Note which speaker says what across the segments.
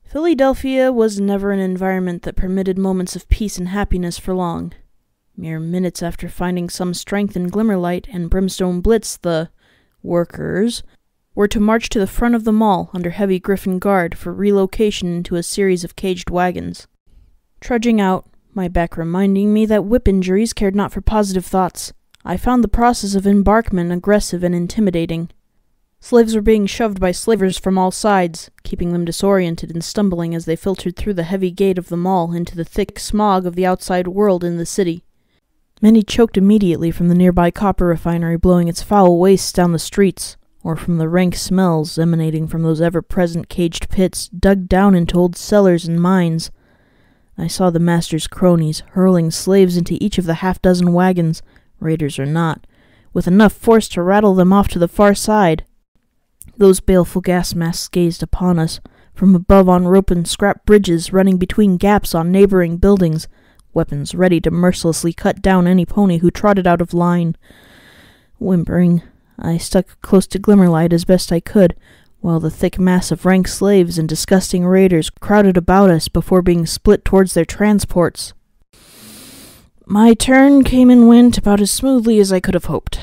Speaker 1: Philadelphia was never an environment that permitted moments of peace and happiness for long. Mere minutes after finding some strength in Glimmerlight and Brimstone Blitz, the workers were to march to the front of the mall under heavy Griffin guard for relocation into a series of caged wagons. Trudging out, my back reminding me that whip injuries cared not for positive thoughts, I found the process of embarkment aggressive and intimidating. Slaves were being shoved by slavers from all sides, keeping them disoriented and stumbling as they filtered through the heavy gate of the mall into the thick smog of the outside world in the city. Many choked immediately from the nearby copper refinery blowing its foul wastes down the streets, or from the rank smells emanating from those ever-present caged pits dug down into old cellars and mines. I saw the master's cronies hurling slaves into each of the half-dozen wagons, raiders or not, with enough force to rattle them off to the far side. Those baleful gas masks gazed upon us, from above on rope and scrap bridges running between gaps on neighboring buildings, weapons ready to mercilessly cut down any pony who trotted out of line. Whimpering, I stuck close to Glimmerlight as best I could, while the thick mass of rank slaves and disgusting raiders crowded about us before being split towards their transports. My turn came and went about as smoothly as I could have hoped.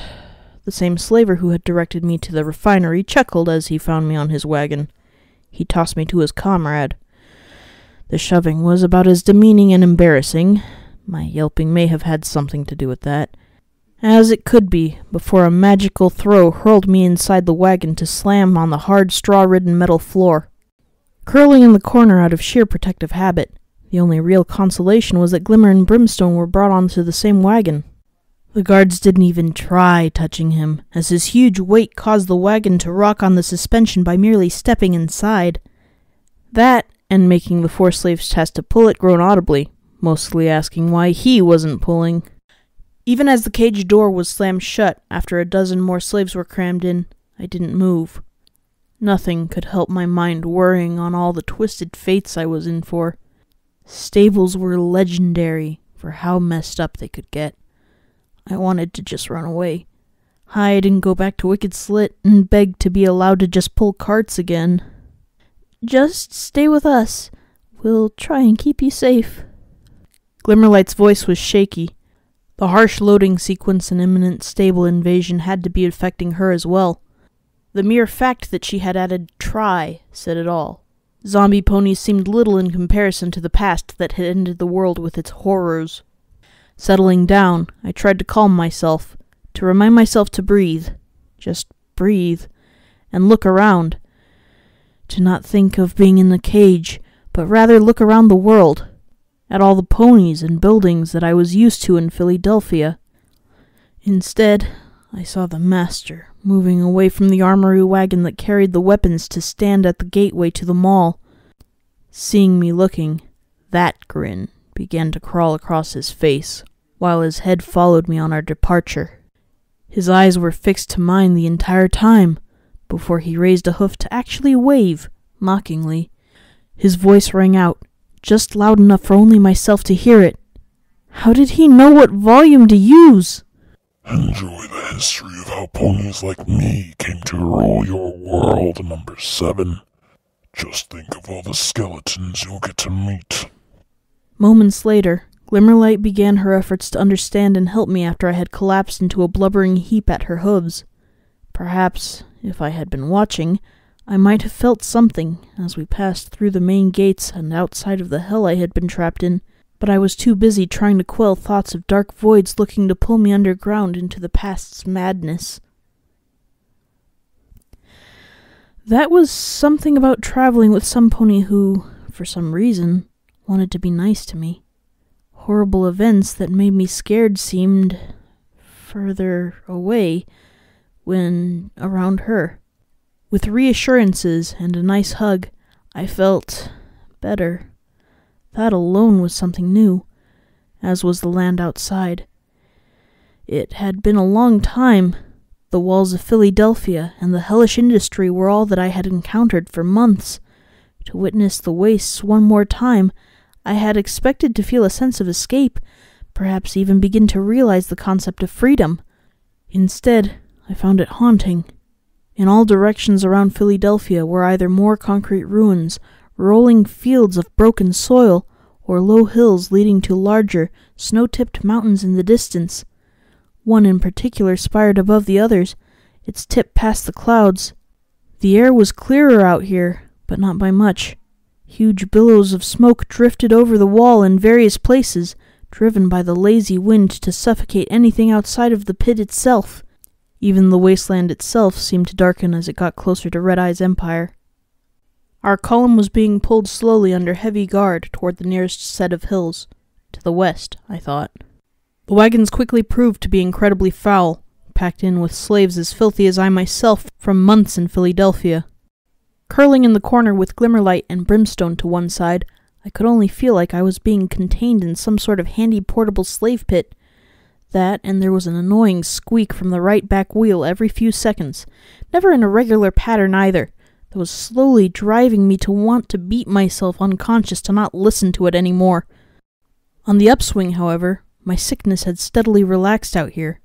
Speaker 1: The same slaver who had directed me to the refinery chuckled as he found me on his wagon. He tossed me to his comrade. The shoving was about as demeaning and embarrassing, my yelping may have had something to do with that, as it could be before a magical throw hurled me inside the wagon to slam on the hard straw-ridden metal floor. Curling in the corner out of sheer protective habit, the only real consolation was that Glimmer and Brimstone were brought onto the same wagon. The guards didn't even try touching him, as his huge weight caused the wagon to rock on the suspension by merely stepping inside. That, and making the 4 slaves test to pull it groan audibly, mostly asking why he wasn't pulling. Even as the cage door was slammed shut after a dozen more slaves were crammed in, I didn't move. Nothing could help my mind worrying on all the twisted fates I was in for. Stables were legendary for how messed up they could get. I wanted to just run away, hide and go back to Wicked Slit and beg to be allowed to just pull carts again. "Just stay with us. We'll try and keep you safe." Glimmerlight's voice was shaky. The harsh loading sequence and imminent stable invasion had to be affecting her as well. The mere fact that she had added "try" said it all. Zombie ponies seemed little in comparison to the past that had ended the world with its horrors. Settling down, I tried to calm myself, to remind myself to breathe. Just breathe, and look around. To not think of being in the cage, but rather look around the world, at all the ponies and buildings that I was used to in Philadelphia. Instead, I saw the master moving away from the armory wagon that carried the weapons to stand at the gateway to the mall. Seeing me looking, that grin began to crawl across his face, while his head followed me on our departure. His eyes were fixed to mine the entire time, before he raised a hoof to actually wave, mockingly. His voice rang out, just loud enough for only myself to hear it. How did he know what volume to use?
Speaker 2: "Enjoy the history of how ponies like me came to rule your world, number 7. Just think of all the skeletons you'll get to meet."
Speaker 1: Moments later, Glimmerlight began her efforts to understand and help me after I had collapsed into a blubbering heap at her hooves. Perhaps, if I had been watching, I might have felt something as we passed through the main gates and outside of the hell I had been trapped in, but I was too busy trying to quell thoughts of dark voids looking to pull me underground into the past's madness. That was something about traveling with some pony who, for some reason, wanted to be nice to me. Horrible events that made me scared seemed further away when around her. With reassurances and a nice hug, I felt better. That alone was something new, as was the land outside. It had been a long time. The walls of Philadelphia and the hellish industry were all that I had encountered for months. To witness the wastes one more time, I had expected to feel a sense of escape, perhaps even begin to realize the concept of freedom. Instead, I found it haunting. In all directions around Philadelphia were either more concrete ruins, rolling fields of broken soil, or low hills leading to larger, snow-tipped mountains in the distance. One in particular spired above the others, its tip past the clouds. The air was clearer out here, but not by much. Huge billows of smoke drifted over the wall in various places, driven by the lazy wind to suffocate anything outside of the pit itself. Even the wasteland itself seemed to darken as it got closer to Red Eye's empire. Our column was being pulled slowly under heavy guard toward the nearest set of hills. To the west, I thought. The wagons quickly proved to be incredibly foul, packed in with slaves as filthy as I myself from months in Philadelphia. Curling in the corner with Glimmerlight and Brimstone to one side, I could only feel like I was being contained in some sort of handy portable slave pit. That, and there was an annoying squeak from the right back wheel every few seconds, never in a regular pattern either, that was slowly driving me to want to beat myself unconscious to not listen to it anymore. On the upswing, however, my sickness had steadily relaxed out here.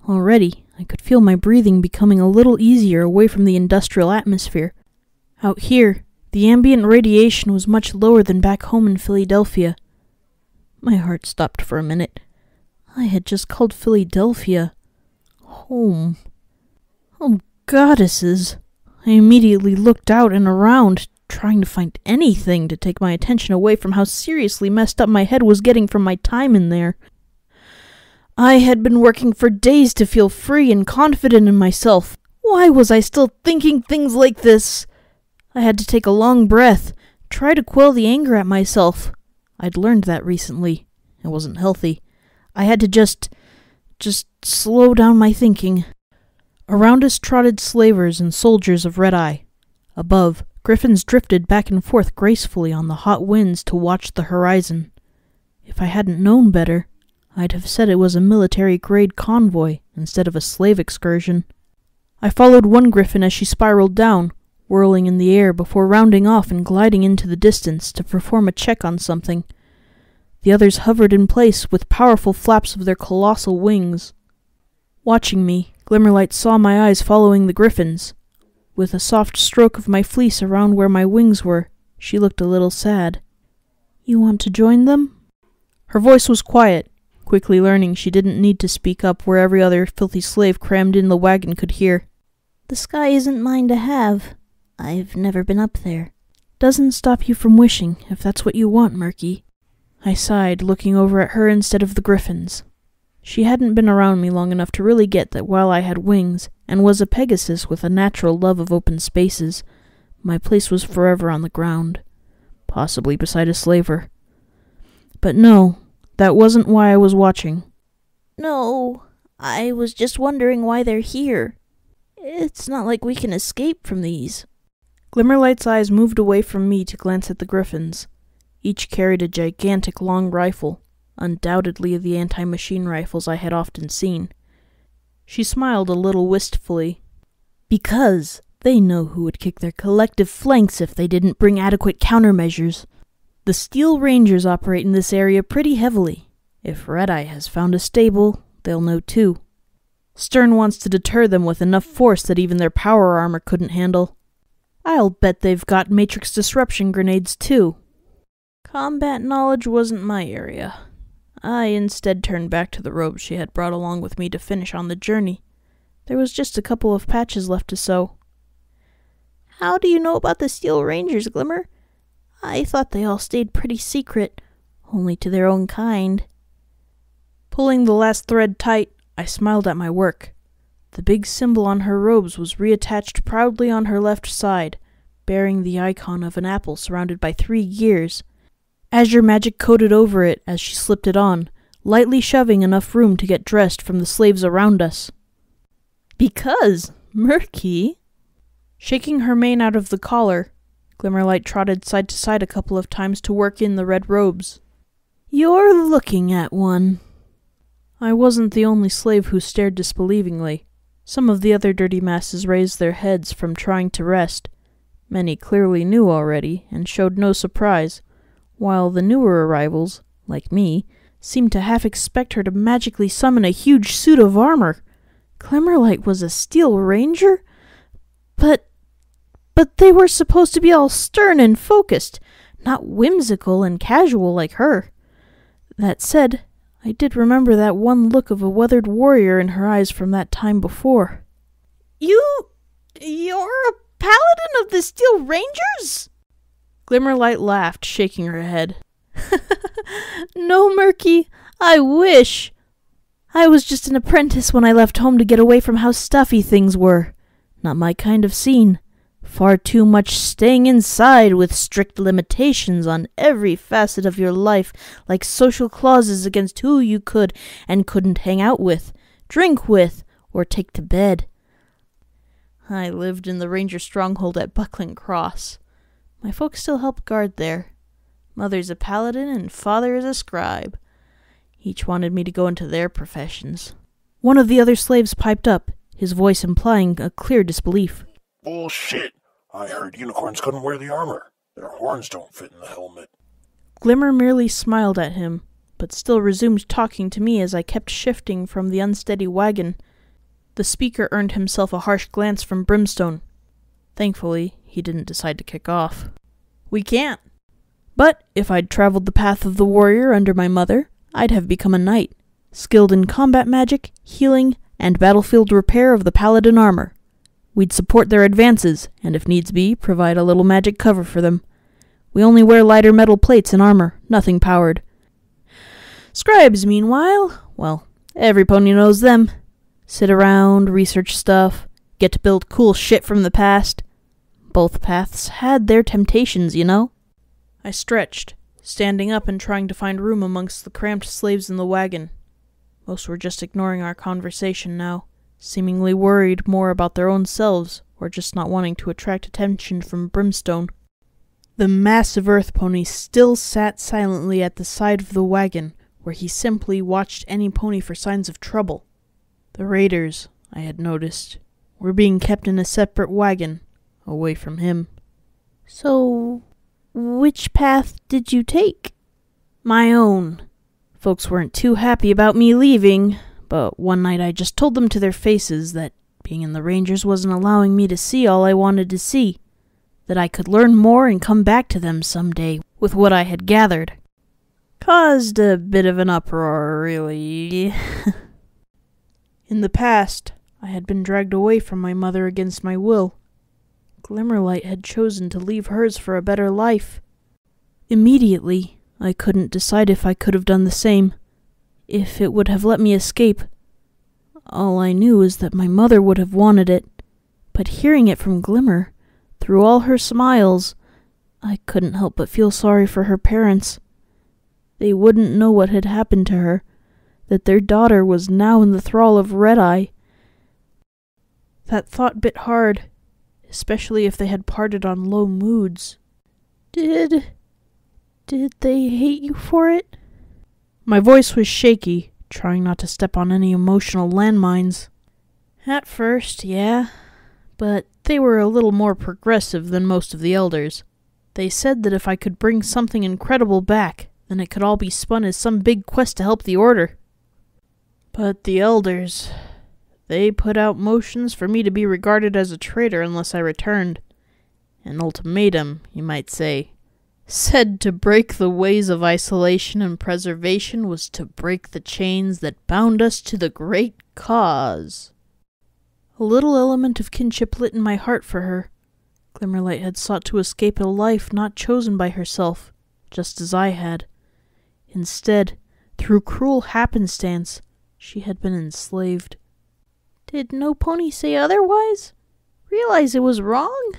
Speaker 1: Already, I could feel my breathing becoming a little easier away from the industrial atmosphere. Out here, the ambient radiation was much lower than back home in Philadelphia. My heart stopped for a minute. I had just called Philadelphia home. Oh, goddesses! I immediately looked out and around, trying to find anything to take my attention away from how seriously messed up my head was getting from my time in there. I had been working for days to feel free and confident in myself. Why was I still thinking things like this? I had to take a long breath, try to quell the anger at myself. I'd learned that recently. It wasn't healthy. I had to just slow down my thinking. Around us trotted slavers and soldiers of Red Eye. Above, griffins drifted back and forth gracefully on the hot winds to watch the horizon. If I hadn't known better, I'd have said it was a military-grade convoy instead of a slave excursion. I followed one griffin as she spiraled down, whirling in the air before rounding off and gliding into the distance to perform a check on something. The others hovered in place with powerful flaps of their colossal wings. Watching me, Glimmerlight saw my eyes following the griffins. With a soft stroke of my fleece around where my wings were, she looked a little sad. "You want to join them?" Her voice was quiet, quickly learning she didn't need to speak up where every other filthy slave crammed in the wagon could hear. "The sky isn't mine to have. I've never been up there." "Doesn't stop you from wishing, if that's what you want, Murky." I sighed, looking over at her instead of the griffins. She hadn't been around me long enough to really get that while I had wings, and was a Pegasus with a natural love of open spaces, my place was forever on the ground, possibly beside a slaver. But no, that wasn't why I was watching. "No, I was just wondering why they're here. It's not like we can escape from these." Glimmerlight's eyes moved away from me to glance at the griffins. Each carried a gigantic long rifle, undoubtedly the anti-machine rifles I had often seen. She smiled a little wistfully. "Because they know who would kick their collective flanks if they didn't bring adequate countermeasures. The Steel Rangers operate in this area pretty heavily. If Red Eye has found a stable, they'll know too. Stern wants to deter them with enough force that even their power armor couldn't handle. I'll bet they've got matrix disruption grenades too." Combat knowledge wasn't my area. I instead turned back to the robes she had brought along with me to finish on the journey. There was just a couple of patches left to sew. "How do you know about the Steel Rangers, Glimmer? I thought they all stayed pretty secret, only to their own kind." Pulling the last thread tight, I smiled at my work. The big symbol on her robes was reattached proudly on her left side, bearing the icon of an apple surrounded by 3 gears. Azure magic coated over it as she slipped it on, lightly shoving enough room to get dressed from the slaves around us. "Because, Murky..." Shaking her mane out of the collar, Glimmerlight trotted side to side a couple of times to work in the red robes. "You're looking at one." I wasn't the only slave who stared disbelievingly. Some of the other dirty masses raised their heads from trying to rest. Many clearly knew already, and showed no surprise, while the newer arrivals, like me, seemed to half expect her to magically summon a huge suit of armor. Glimmerlight was a Steel Ranger? But But they were supposed to be all stern and focused, not whimsical and casual like her. That said, I did remember that one look of a weathered warrior in her eyes from that time before. You're a paladin of the Steel Rangers? Glimmerlight laughed, shaking her head. No, Murky, I wish. I was just an apprentice when I left home to get away from how stuffy things were. Not my kind of scene. Far too much staying inside with strict limitations on every facet of your life, like social clauses against who you could and couldn't hang out with, drink with, or take to bed. I lived in the Ranger stronghold at Buckling Cross. My folks still help guard there. Mother's a paladin and father is a scribe. Each wanted me to go into their professions. One of the other slaves piped up, his voice implying a clear disbelief.
Speaker 2: Bullshit! I heard unicorns couldn't wear the armor. Their horns don't fit in the helmet.
Speaker 1: Glimmer merely smiled at him, but still resumed talking to me as I kept shifting from the unsteady wagon. The speaker earned himself a harsh glance from Brimstone. Thankfully, he didn't decide to kick off. We can't. But if I'd traveled the path of the warrior under my mother, I'd have become a knight, skilled in combat magic, healing, and battlefield repair of the paladin armor. We'd support their advances, and if needs be, provide a little magic cover for them. We only wear lighter metal plates and armor, nothing powered. Scribes, meanwhile, well, every pony knows them. Sit around, research stuff, get to build cool shit from the past. Both paths had their temptations, you know? I stretched, standing up and trying to find room amongst the cramped slaves in the wagon. Most were just ignoring our conversation now, seemingly worried more about their own selves, or just not wanting to attract attention from Brimstone. The massive earth pony still sat silently at the side of the wagon, where he simply watched any pony for signs of trouble. The raiders, I had noticed, were being kept in a separate wagon, away from him. So, which path did you take? My own. Folks weren't too happy about me leaving, but one night I just told them to their faces that being in the Rangers wasn't allowing me to see all I wanted to see, that I could learn more and come back to them someday with what I had gathered. Caused a bit of an uproar, really. In the past, I had been dragged away from my mother against my will. Glimmerlight had chosen to leave hers for a better life. Immediately, I couldn't decide if I could have done the same, if it would have let me escape. All I knew is that my mother would have wanted it, but hearing it from Glimmer, through all her smiles, I couldn't help but feel sorry for her parents. They wouldn't know what had happened to her, that their daughter was now in the thrall of Red-Eye. That thought bit hard, especially if they had parted on low moods. Did they hate you for it? My voice was shaky, trying not to step on any emotional landmines. At first, yeah, but they were a little more progressive than most of the elders. They said that if I could bring something incredible back, then it could all be spun as some big quest to help the Order. But the elders, they put out motions for me to be regarded as a traitor unless I returned. An ultimatum, you might say. Said to break the ways of isolation and preservation was to break the chains that bound us to the great cause. A little element of kinship lit in my heart for her. Glimmerlight had sought to escape a life not chosen by herself, just as I had. Instead, through cruel happenstance, she had been enslaved. Did no pony say otherwise? Realize it was wrong?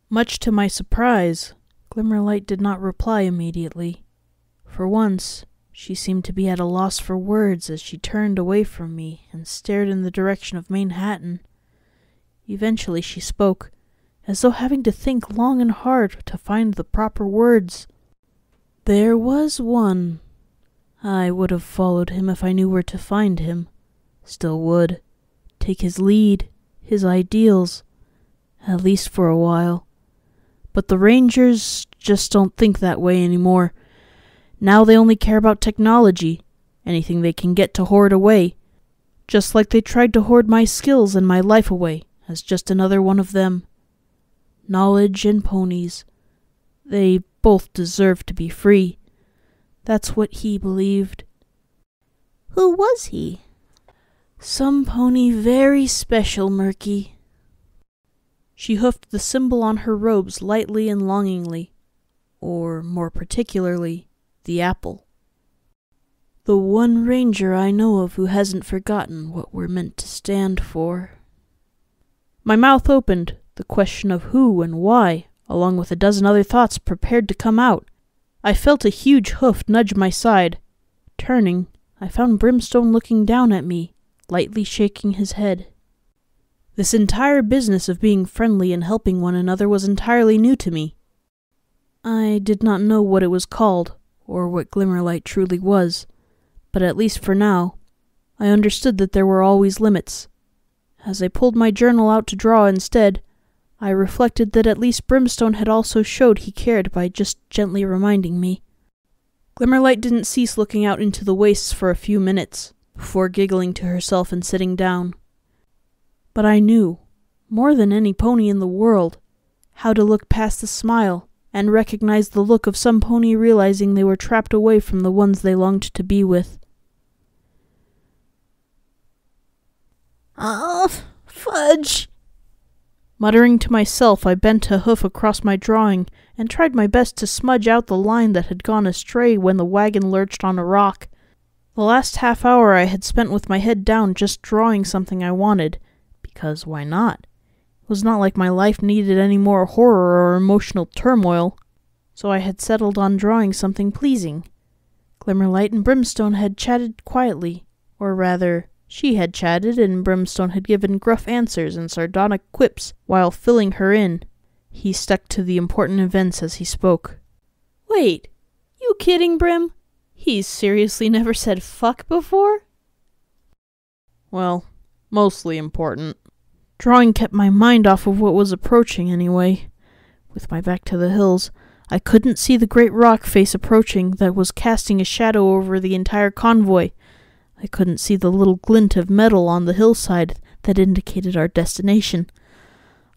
Speaker 1: Much to my surprise, Glimmerlight did not reply immediately. For once, she seemed to be at a loss for words as she turned away from me and stared in the direction of Manhattan. Eventually she spoke, as though having to think long and hard to find the proper words. There was one. I would have followed him if I knew where to find him. Still would. Take his lead, his ideals, at least for a while. But the Rangers just don't think that way anymore. Now they only care about technology, anything they can get to hoard away, just like they tried to hoard my skills and my life away as just another one of them. knowledge and ponies. They both deserve to be free. That's what he believed.
Speaker 3: Who was he?
Speaker 1: Some pony very special, Murky. She hoofed the symbol on her robes lightly and longingly, or more particularly, the apple. The one ranger I know of who hasn't forgotten what we're meant to stand for. My mouth opened, the question of who and why, along with a dozen other thoughts, prepared to come out. I felt a huge hoof nudge my side. Turning, I found Brimstone looking down at me, lightly shaking his head. This entire business of being friendly and helping one another was entirely new to me. I did not know what it was called, or what Glimmerlight truly was, but at least for now, I understood that there were always limits. As I pulled my journal out to draw instead, I reflected that at least Brimstone had also showed he cared by just gently reminding me. Glimmerlight didn't cease looking out into the wastes for a few minutes, before giggling to herself and sitting down. But I knew, more than any pony in the world, how to look past the smile and recognize the look of some pony realizing they were trapped away from the ones they longed to be with.
Speaker 3: Oh, fudge!
Speaker 1: Muttering to myself, I bent a hoof across my drawing and tried my best to smudge out the line that had gone astray when the wagon lurched on a rock. The last half hour I had spent with my head down just drawing something I wanted, because why not? It was not like my life needed any more horror or emotional turmoil, so I had settled on drawing something pleasing. Glimmerlight and Brimstone had chatted quietly, or rather, she had chatted and Brimstone had given gruff answers and sardonic quips while filling her in. He stuck to the important events as he spoke. Wait, you kidding, Brim? He's seriously never said fuck before? Well, mostly important. Drawing kept my mind off of what was approaching anyway. With my back to the hills, I couldn't see the great rock face approaching that was casting a shadow over the entire convoy. I couldn't see the little glint of metal on the hillside that indicated our destination.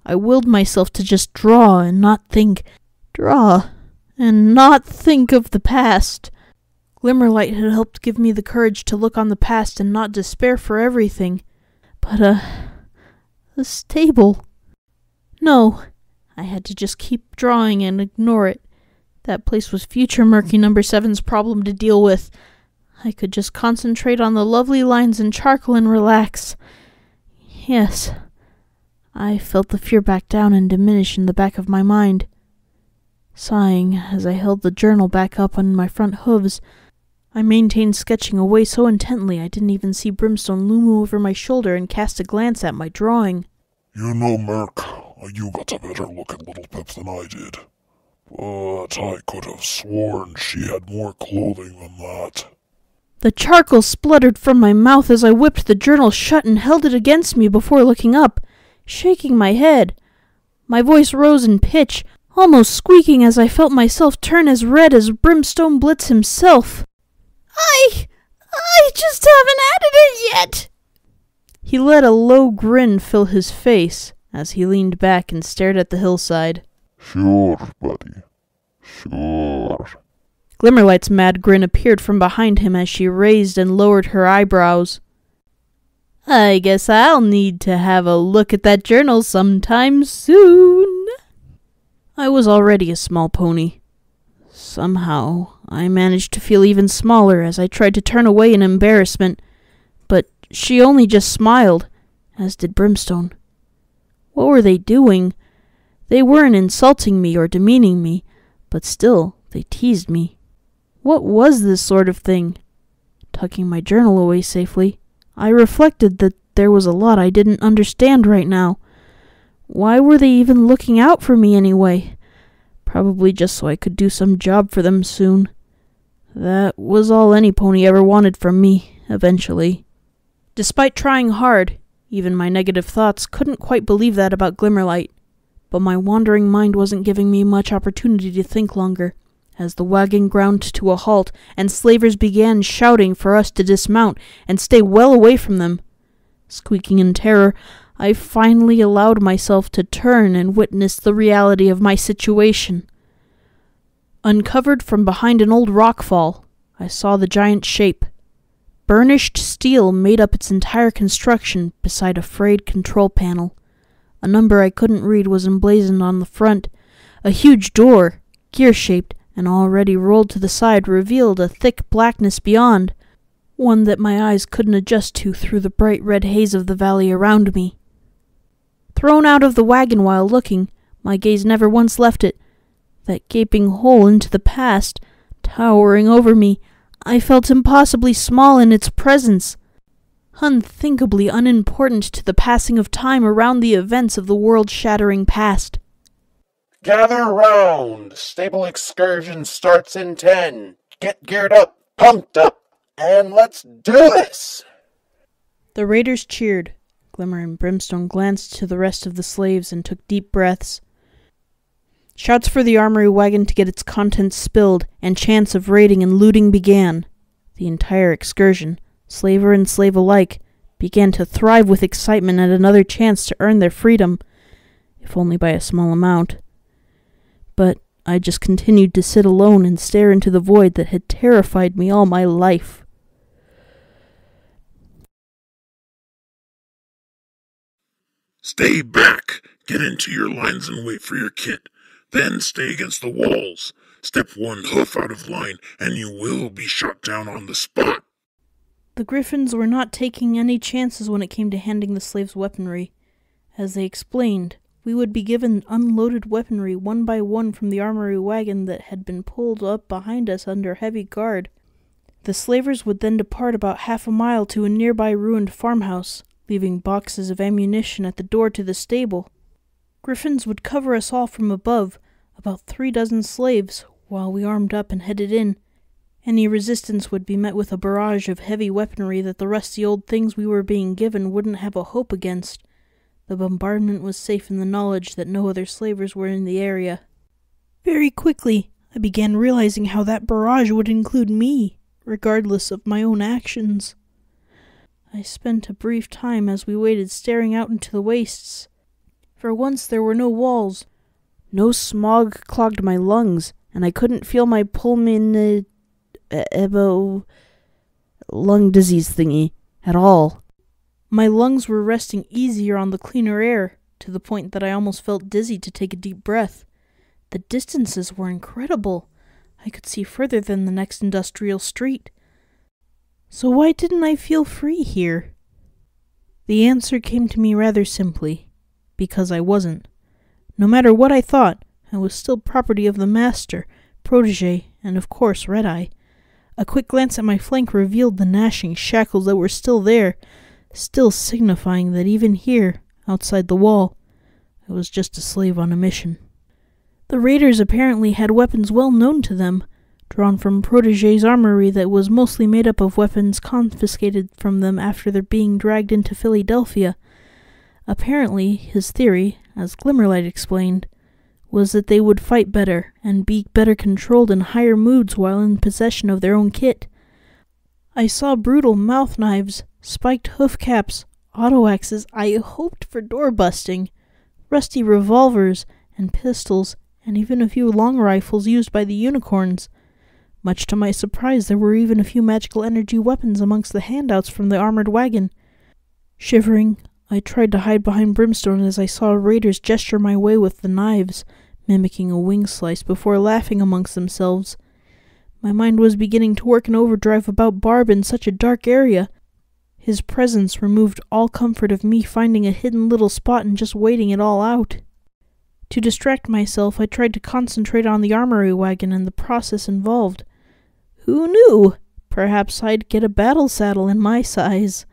Speaker 1: I willed myself to just draw and not think. Draw and not think of the past. Glimmerlight had helped give me the courage to look on the past and not despair for everything. But, the stable. No, I had to just keep drawing and ignore it. That place was future Murky No. 7's problem to deal with. I could just concentrate on the lovely lines in charcoal and relax. Yes, I felt the fear back down and diminish in the back of my mind. Sighing as I held the journal back up on my front hooves, I maintained sketching away so intently I didn't even see Brimstone loom over my shoulder and cast a glance at my drawing.
Speaker 2: You know, Merc, you got a better look at Little Pip than I did. But I could have sworn she had more clothing than that.
Speaker 1: The charcoal spluttered from my mouth as I whipped the journal shut and held it against me before looking up, shaking my head. My voice rose in pitch, almost squeaking as I felt myself turn as red as Brimstone Blitz himself.
Speaker 3: I just haven't added it yet!
Speaker 1: He let a low grin fill his face as he leaned back and stared at the hillside.
Speaker 2: Sure, buddy. Sure.
Speaker 1: Glimmerlight's mad grin appeared from behind him as she raised and lowered her eyebrows. I guess I'll need to have a look at that journal sometime soon. I was already a small pony. Somehow, I managed to feel even smaller as I tried to turn away in embarrassment, but she only just smiled, as did Brimstone. What were they doing? They weren't insulting me or demeaning me, but still, they teased me. What was this sort of thing? Tucking my journal away safely, I reflected that there was a lot I didn't understand right now. Why were they even looking out for me anyway? Probably just so I could do some job for them soon. That was all any pony ever wanted from me, eventually. Despite trying hard, even my negative thoughts couldn't quite believe that about Glimmerlight. But my wandering mind wasn't giving me much opportunity to think longer, as the wagon ground to a halt and slavers began shouting for us to dismount and stay well away from them. Squeaking in terror, I finally allowed myself to turn and witness the reality of my situation. Uncovered from behind an old rockfall, I saw the giant shape. Burnished steel made up its entire construction beside a frayed control panel. A number I couldn't read was emblazoned on the front. A huge door, gear-shaped and already rolled to the side, revealed a thick blackness beyond, one that my eyes couldn't adjust to through the bright red haze of the valley around me. Thrown out of the wagon while looking, my gaze never once left it. That gaping hole into the past, towering over me, I felt impossibly small in its presence, unthinkably unimportant to the passing of time around the events of the world-shattering past.
Speaker 4: Gather round! Stable excursion starts in 10. Get geared up, pumped up, and let's do this!
Speaker 1: The raiders cheered. Glimmer and Brimstone glanced to the rest of the slaves and took deep breaths. Shouts for the armory wagon to get its contents spilled, and chants of raiding and looting began. The entire excursion, slaver and slave alike, began to thrive with excitement at another chance to earn their freedom, if only by a small amount. But I just continued to sit alone and stare into the void that had terrified me all my life.
Speaker 2: Stay back! Get into your lines and wait for your kit. Then stay against the walls. Step one hoof out of line, and you will be shot down on the spot.
Speaker 1: The Griffins were not taking any chances when it came to handing the slaves weaponry. As they explained, we would be given unloaded weaponry one by one from the armory wagon that had been pulled up behind us under heavy guard. The slavers would then depart about half a mile to a nearby ruined farmhouse, leaving boxes of ammunition at the door to the stable. Griffins would cover us all from above, about 3 dozen slaves, while we armed up and headed in. Any resistance would be met with a barrage of heavy weaponry that the rusty old things we were being given wouldn't have a hope against. The bombardment was safe in the knowledge that no other slavers were in the area. Very quickly, I began realizing how that barrage would include me, regardless of my own actions. I spent a brief time as we waited staring out into the wastes. For once there were no walls. No smog clogged my lungs, and I couldn't feel my lung disease thingy at all. My lungs were resting easier on the cleaner air, to the point that I almost felt dizzy to take a deep breath. The distances were incredible. I could see further than the next industrial street. So why didn't I feel free here? The answer came to me rather simply. Because I wasn't. No matter what I thought, I was still property of the master, protege, and of course Red-Eye. A quick glance at my flank revealed the gnashing shackles that were still there, still signifying that even here, outside the wall, I was just a slave on a mission. The raiders apparently had weapons well known to them, drawn from Protege's armory that was mostly made up of weapons confiscated from them after their being dragged into Philadelphia. Apparently, his theory, as Glimmerlight explained, was that they would fight better and be better controlled in higher moods while in possession of their own kit. I saw brutal mouth knives, spiked hoof caps, auto axes I hoped for door busting, rusty revolvers and pistols, and even a few long rifles used by the unicorns. Much to my surprise, there were even a few magical energy weapons amongst the handouts from the armored wagon. Shivering, I tried to hide behind Brimstone as I saw raiders gesture my way with the knives, mimicking a wing slice before laughing amongst themselves. My mind was beginning to work in overdrive about Barb in such a dark area. His presence removed all comfort of me finding a hidden little spot and just waiting it all out. To distract myself, I tried to concentrate on the armory wagon and the process involved. Who knew? Perhaps I'd get a battle saddle in my size.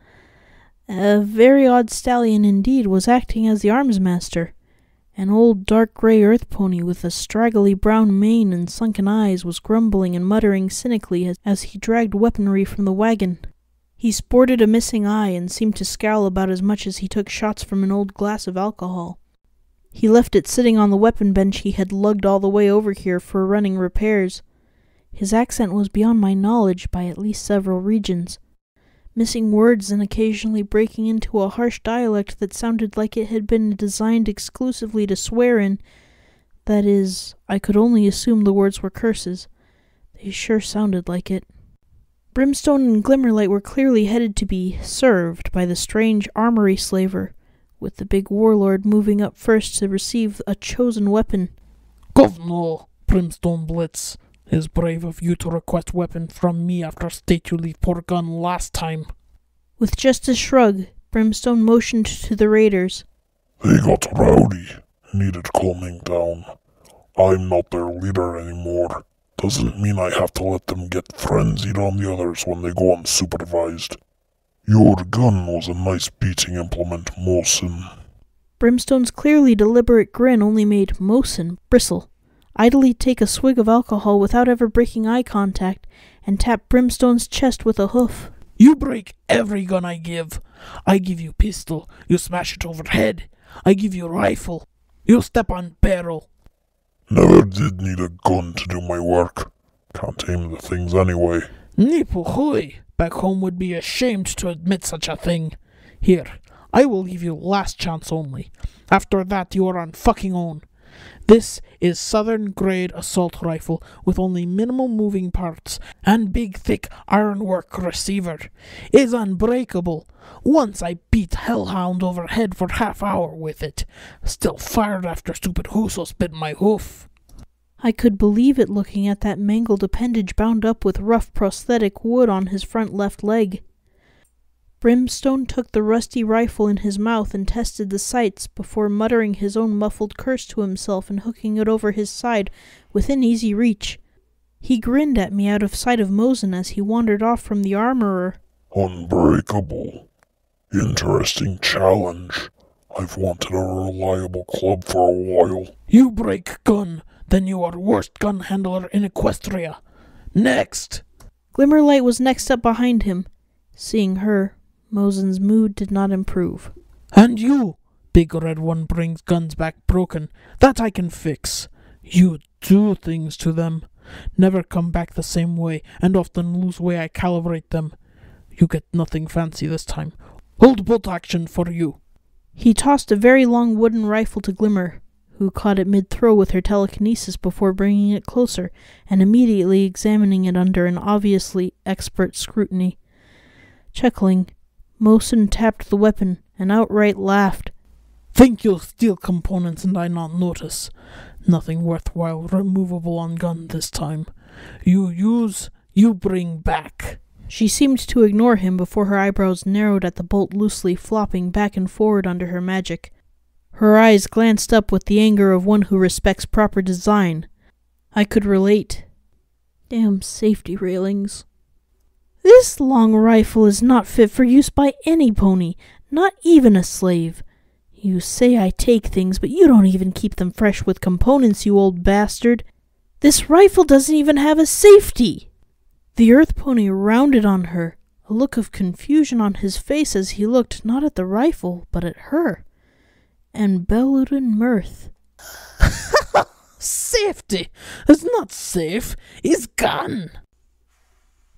Speaker 1: A very odd stallion indeed was acting as the arms master. An old dark gray earth pony with a straggly brown mane and sunken eyes was grumbling and muttering cynically as he dragged weaponry from the wagon. He sported a missing eye and seemed to scowl about as much as he took shots from an old glass of alcohol. He left it sitting on the weapon bench he had lugged all the way over here for running repairs. His accent was beyond my knowledge by at least several regions. missing words and occasionally breaking into a harsh dialect that sounded like it had been designed exclusively to swear in. That is, I could only assume the words were curses. They sure sounded like it. Brimstone and Glimmerlight were clearly headed to be served by the strange armory slaver, with the big warlord moving up first to receive a chosen weapon.
Speaker 5: Governor Brimstone Blitz, it's brave of you to request weapon from me after state you leave poor gun last time.
Speaker 1: With just a shrug, Brimstone motioned to the raiders.
Speaker 2: They got rowdy. Needed calming down. I'm not their leader anymore. Doesn't mean I have to let them get frenzied on the others when they go unsupervised. Your gun was a nice beating implement, Molson.
Speaker 1: Brimstone's clearly deliberate grin only made Mosin bristle, idly take a swig of alcohol without ever breaking eye contact, and tap Brimstone's chest with a hoof.
Speaker 5: You break every gun I give. I give you pistol, you smash it over head. I give you rifle, you step on barrel.
Speaker 2: Never did need a gun to do my work. Can't aim the things anyway.
Speaker 5: Nipple hooey, back home would be ashamed to admit such a thing. Here, I will give you last chance only. After that you are on fucking own. This is Southern Grade Assault Rifle with only minimal moving parts and big thick ironwork receiver. Is unbreakable. Once I beat Hellhound overhead for half hour with it. Still fired after stupid Husos bit my hoof.
Speaker 1: I could believe it looking at that mangled appendage bound up with rough prosthetic wood on his front left leg. Brimstone took the rusty rifle in his mouth and tested the sights before muttering his own muffled curse to himself and hooking it over his side within easy reach. He grinned at me out of sight of Mosin as he wandered off from the armorer.
Speaker 2: Unbreakable. Interesting challenge. I've wanted a reliable club for a while.
Speaker 5: You break gun, then you are worst gun handler in Equestria. Next!
Speaker 1: Glimmerlight was next up behind him. Seeing her, Mosin's mood did not improve.
Speaker 5: And you, big red one brings guns back broken. That I can fix. You do things to them. Never come back the same way, and often lose way I calibrate them. You get nothing fancy this time. Hold bolt action for you.
Speaker 1: He tossed a very long wooden rifle to Glimmer, who caught it mid-throw with her telekinesis before bringing it closer and immediately examining it under an obviously expert scrutiny. Chuckling, Mosin tapped the weapon and outright laughed.
Speaker 5: Think you'll steal components and I not notice. Nothing worthwhile removable on gun this time. You use, you bring back.
Speaker 1: She seemed to ignore him before her eyebrows narrowed at the bolt loosely flopping back and forward under her magic. Her eyes glanced up with the anger of one who respects proper design. I could relate. Damn safety railings. This long rifle is not fit for use by any pony, not even a slave. You say I take things, but you don't even keep them fresh with components, you old bastard. This rifle doesn't even have a safety. The earth pony rounded on her, a look of confusion on his face as he looked not at the rifle, but at her, and bellowed in mirth.
Speaker 5: Safety! It's not safe. It's gone.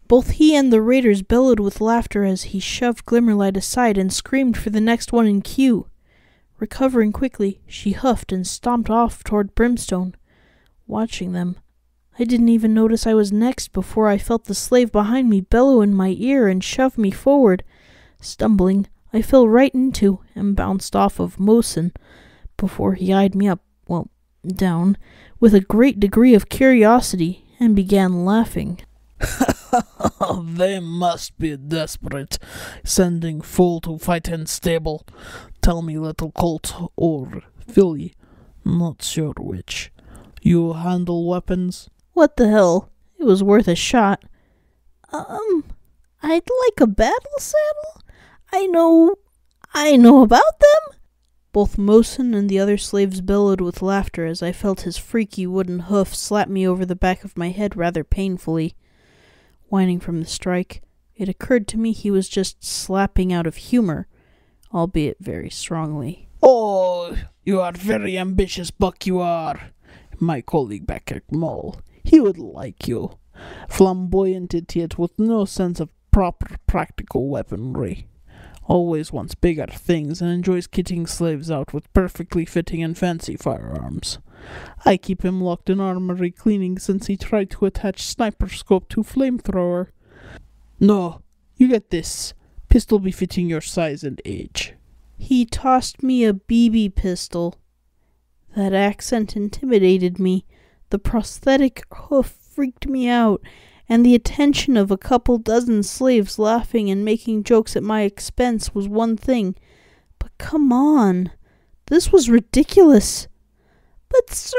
Speaker 1: Both he and the raiders bellowed with laughter as he shoved Glimmerlight aside and screamed for the next one in queue. Recovering quickly, she huffed and stomped off toward Brimstone. Watching them, I didn't even notice I was next before I felt the slave behind me bellow in my ear and shove me forward. Stumbling, I fell right into and bounced off of Mosin before he eyed me up, down, with a great degree of curiosity and began laughing.
Speaker 5: They must be desperate, sending fool to fight in stable. Tell me, little colt, or filly, not sure which. You handle weapons?
Speaker 1: What the hell? It was worth a shot. I'd like a battle saddle. I know about them. Both Mosin and the other slaves bellowed with laughter as I felt his freaky wooden hoof slap me over the back of my head rather painfully. Whining from the strike, it occurred to me he was just slapping out of humor, albeit very strongly.
Speaker 5: Oh, you are very ambitious, buck, you are. My colleague back at Mall, he would like you. Flamboyant idiot with no sense of proper practical weaponry. Always wants bigger things and enjoys kitting slaves out with perfectly fitting and fancy firearms. I keep him locked in armory cleaning since he tried to attach sniper scope to flamethrower. No, you get this. Pistol befitting your size and age.
Speaker 1: He tossed me a BB pistol. That accent intimidated me. The prosthetic hoof freaked me out, and the attention of a couple dozen slaves laughing and making jokes at my expense was one thing. But come on, this was ridiculous.
Speaker 3: But sir,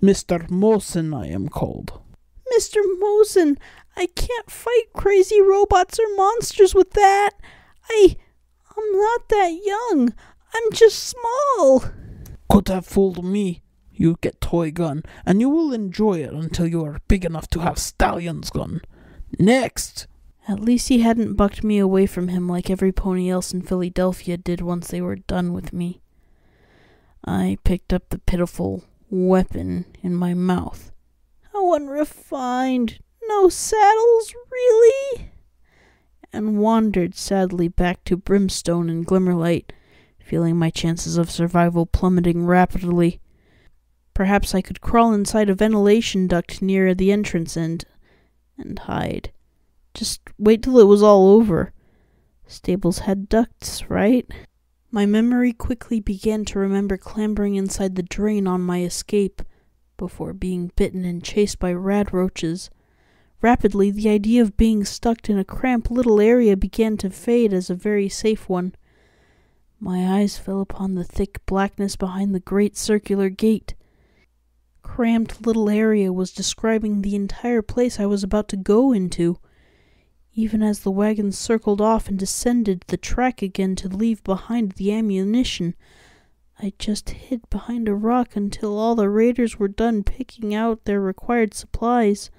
Speaker 5: Mr. Mosen, I am called.
Speaker 3: Mr. Mosen, I can't fight crazy robots or monsters with that. I'm not that young. I'm just small.
Speaker 5: Could have fooled me. You get toy gun, and you will enjoy it until you are big enough to have Stallion's gun. Next!
Speaker 1: At least he hadn't bucked me away from him like every pony else in Philadelphia did once they were done with me. I picked up the pitiful weapon in my mouth.
Speaker 3: How unrefined. No saddles, really?
Speaker 1: And wandered sadly back to Brimstone and Glimmerlight, feeling my chances of survival plummeting rapidly. Perhaps I could crawl inside a ventilation duct near the entrance and hide. Just wait till it was all over. Stables had ducts, right? My memory quickly began to remember clambering inside the drain on my escape, before being bitten and chased by radroaches. Rapidly, the idea of being stuck in a cramped little area began to fade as a very safe one. My eyes fell upon the thick blackness behind the great circular gate. Cramped little area was describing the entire place I was about to go into. Even as the wagon circled off and descended the track again to leave behind the ammunition, I just hid behind a rock until all the raiders were done picking out their required supplies.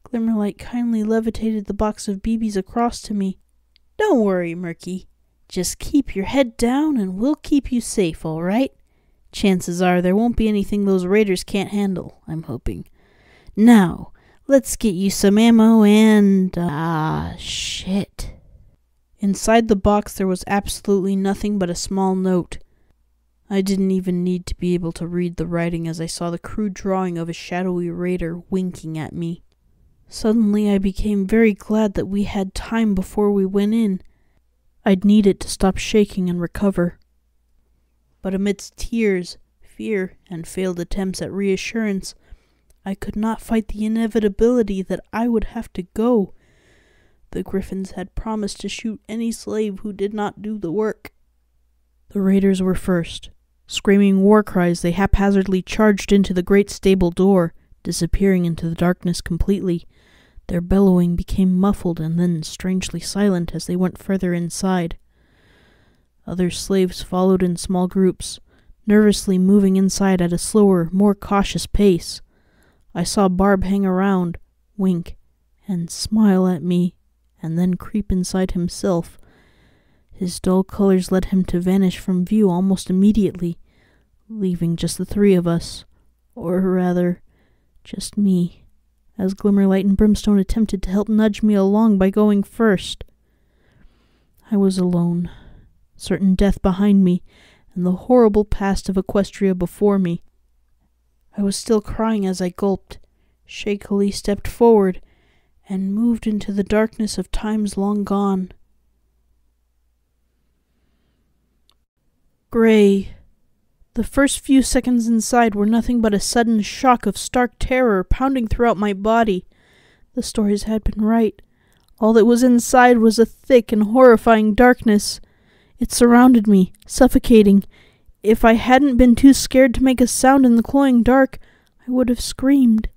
Speaker 1: Glimmerlight kindly levitated the box of BBs across to me.
Speaker 3: Don't worry, Murky. Just keep your head down and we'll keep you safe, all right?
Speaker 1: Chances are there won't be anything those raiders can't handle, I'm hoping. Now, let's get you some ammo and... shit. Inside the box there was absolutely nothing but a small note. I didn't even need to be able to read the writing as I saw the crude drawing of a shadowy raider winking at me. Suddenly I became very glad that we had time before we went in. I'd need it to stop shaking and recover. But amidst tears, fear, and failed attempts at reassurance, I could not fight the inevitability that I would have to go. The Griffins had promised to shoot any slave who did not do the work. The raiders were first. Screaming war cries, they haphazardly charged into the great stable door, disappearing into the darkness completely. Their bellowing became muffled and then strangely silent as they went further inside. Other slaves followed in small groups, nervously moving inside at a slower, more cautious pace. I saw Barb hang around, wink, and smile at me, and then creep inside himself. His dull colors led him to vanish from view almost immediately, leaving just the three of us, or rather, just me, as Glimmerlight and Brimstone attempted to help nudge me along by going first. I was alone. Certain death behind me, and the horrible past of Equestria before me. I was still crying as I gulped, shakily stepped forward, and moved into the darkness of times long gone. Gray. The first few seconds inside were nothing but a sudden shock of stark terror pounding throughout my body. The stories had been right. All that was inside was a thick and horrifying darkness. It surrounded me, suffocating. If I hadn't been too scared to make a sound in the cloying dark, I would have screamed.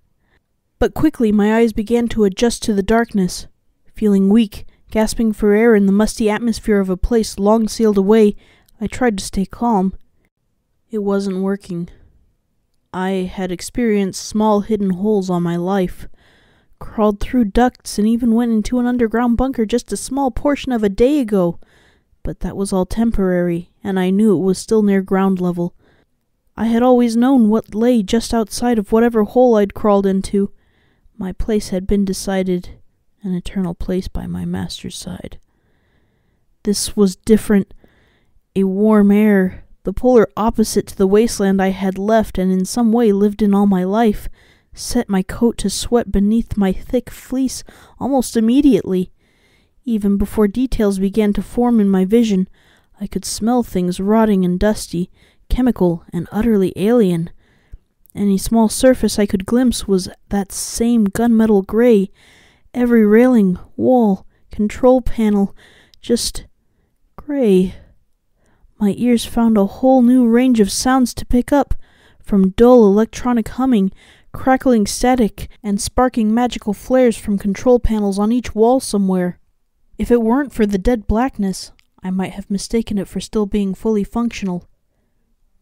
Speaker 1: But quickly my eyes began to adjust to the darkness. Feeling weak, gasping for air in the musty atmosphere of a place long sealed away, I tried to stay calm. It wasn't working. I had experienced small hidden holes all my life, crawled through ducts, and even went into an underground bunker just a small portion of a day ago. But that was all temporary, and I knew it was still near ground level. I had always known what lay just outside of whatever hole I'd crawled into. My place had been decided, an eternal place by my master's side. This was different. A warm air, the polar opposite to the wasteland I had left and in some way lived in all my life, set my coat to sweat beneath my thick fleece almost immediately. Even before details began to form in my vision, I could smell things rotting and dusty, chemical and utterly alien. Any small surface I could glimpse was that same gunmetal gray. Every railing, wall, control panel, just gray. My ears found a whole new range of sounds to pick up, from dull electronic humming, crackling static, and sparking magical flares from control panels on each wall somewhere. If it weren't for the dead blackness, I might have mistaken it for still being fully functional.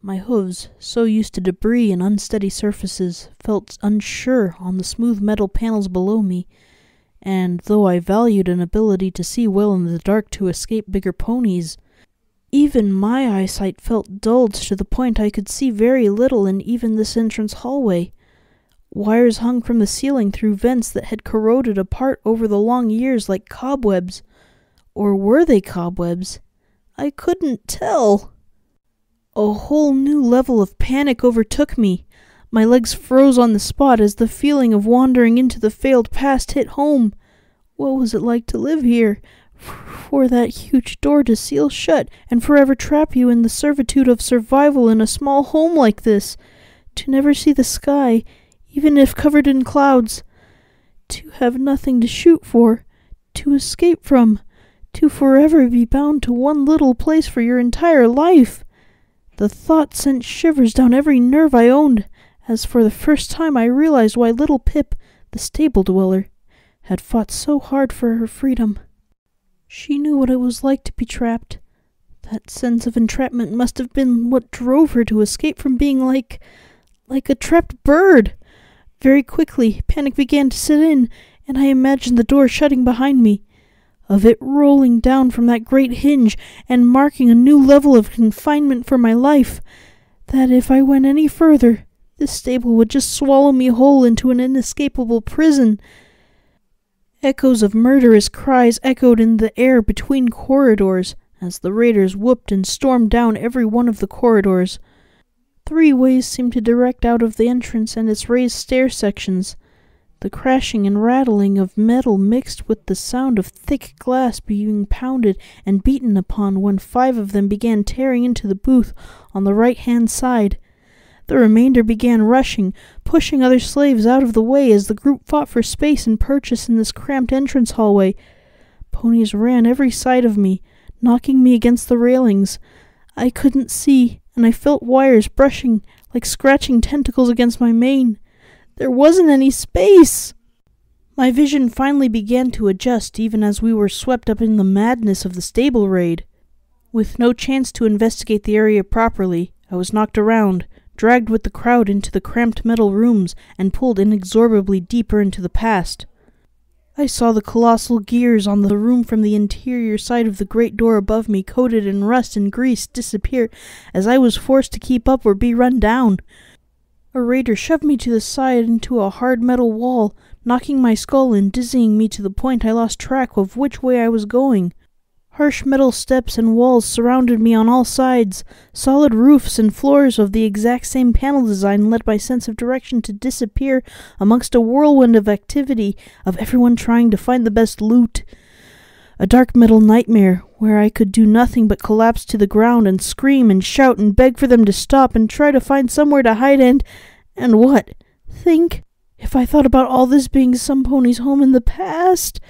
Speaker 1: My hooves, so used to debris and unsteady surfaces, felt unsure on the smooth metal panels below me, and though I valued an ability to see well in the dark to escape bigger ponies, even my eyesight felt dulled to the point I could see very little in even this entrance hallway. Wires hung from the ceiling through vents that had corroded apart over the long years like cobwebs. Or were they cobwebs? I couldn't tell. A whole new level of panic overtook me. My legs froze on the spot as the feeling of wandering into the failed past hit home. What was it like to live here? For that huge door to seal shut and forever trap you in the servitude of survival in a small home like this. To never see the sky, even if covered in clouds. To have nothing to shoot for. To escape from. To forever be bound to one little place for your entire life. The thought sent shivers down every nerve I owned, as for the first time I realized why little Pip, the stable dweller, had fought so hard for her freedom. She knew what it was like to be trapped. That sense of entrapment must have been what drove her to escape from being like a trapped bird. Very quickly, panic began to set in, and I imagined the door shutting behind me, of it rolling down from that great hinge and marking a new level of confinement for my life, that if I went any further, this stable would just swallow me whole into an inescapable prison. Echoes of murderous cries echoed in the air between corridors, as the raiders whooped and stormed down every one of the corridors. 3 ways seemed to direct out of the entrance and its raised stair sections. The crashing and rattling of metal mixed with the sound of thick glass being pounded and beaten upon when 5 of them began tearing into the booth on the right-hand side. The remainder began rushing, pushing other slaves out of the way as the group fought for space and purchase in this cramped entrance hallway. Ponies ran every side of me, knocking me against the railings. I couldn't see, and I felt wires brushing like scratching tentacles against my mane. There wasn't any space. My vision finally began to adjust even as we were swept up in the madness of the stable raid. With no chance to investigate the area properly, I was knocked around, dragged with the crowd into the cramped metal rooms, and pulled inexorably deeper into the past. I saw the colossal gears on the room from the interior side of the great door above me, coated in rust and grease, disappear as I was forced to keep up or be run down. A raider shoved me to the side into a hard metal wall, knocking my skull and dizzying me to the point I lost track of which way I was going. Harsh metal steps and walls surrounded me on all sides. Solid roofs and floors of the exact same panel design led my sense of direction to disappear amongst a whirlwind of activity of everyone trying to find the best loot. A dark metal nightmare where I could do nothing but collapse to the ground and scream and shout and beg for them to stop and try to find somewhere to hide and what? Think? If I thought about all this being some pony's home in the past...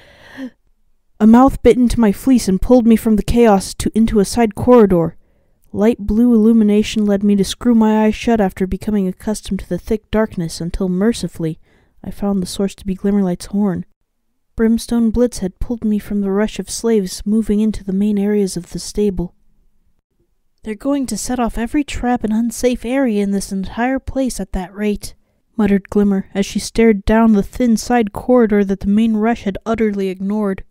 Speaker 1: A mouth bit into my fleece and pulled me from the chaos into a side corridor. Light blue illumination led me to screw my eyes shut after becoming accustomed to the thick darkness until, mercifully, I found the source to be Glimmerlight's horn. Brimstone Blitz had pulled me from the rush of slaves moving into the main areas of the stable. "They're going to set off every trap and unsafe area in this entire place at that rate," muttered Glimmer as she stared down the thin side corridor that the main rush had utterly ignored.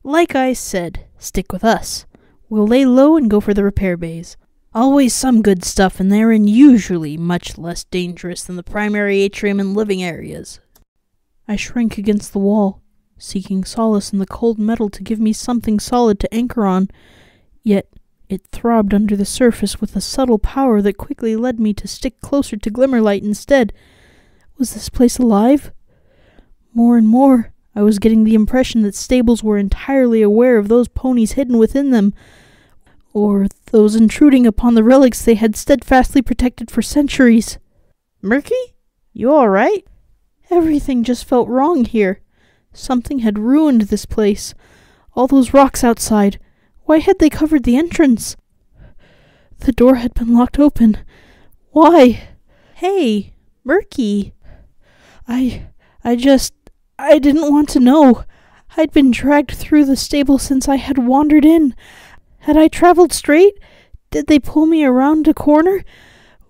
Speaker 1: "Like I said, stick with us. We'll lay low and go for the repair bays. Always some good stuff in there and usually much less dangerous than the primary atrium and living areas." I shrank against the wall. seeking solace in the cold metal to give me something solid to anchor on. Yet it throbbed under the surface with a subtle power that quickly led me to stick closer to Glimmerlight instead. Was this place alive? More and more, I was getting the impression that stables were entirely aware of those ponies hidden within them, or those intruding upon the relics they had steadfastly protected for centuries. Murky? You all right? Everything just felt wrong here. Something had ruined this place. All those rocks outside. Why had they covered the entrance? The door had been locked open. Why? Hey, Murky. I didn't want to know. I'd been dragged through the stable since I had wandered in. Had I traveled straight? Did they pull me around a corner?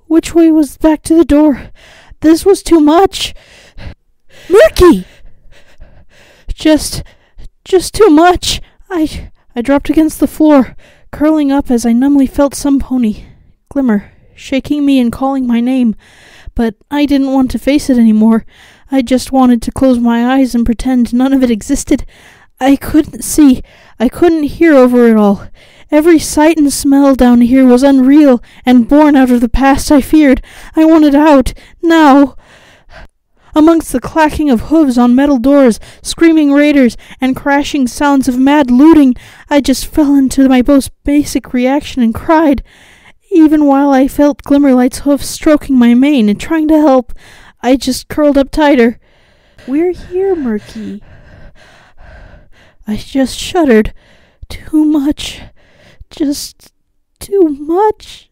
Speaker 1: Which way was back to the door? This was too much. Murky! Just too much. I dropped against the floor, curling up as I numbly felt some pony, Glimmer, shaking me and calling my name. But I didn't want to face it anymore. I just wanted to close my eyes and pretend none of it existed. I couldn't see. I couldn't hear over it all. Every sight and smell down here was unreal and born out of the past I feared. I wanted out, now. Amongst the clacking of hooves on metal doors, screaming raiders, and crashing sounds of mad looting, I just fell into my most basic reaction and cried. Even while I felt Glimmerlight's hoofs stroking my mane and trying to help, I just curled up tighter.
Speaker 3: We're here, Murky.
Speaker 1: I just shuddered. Too much. Just too much.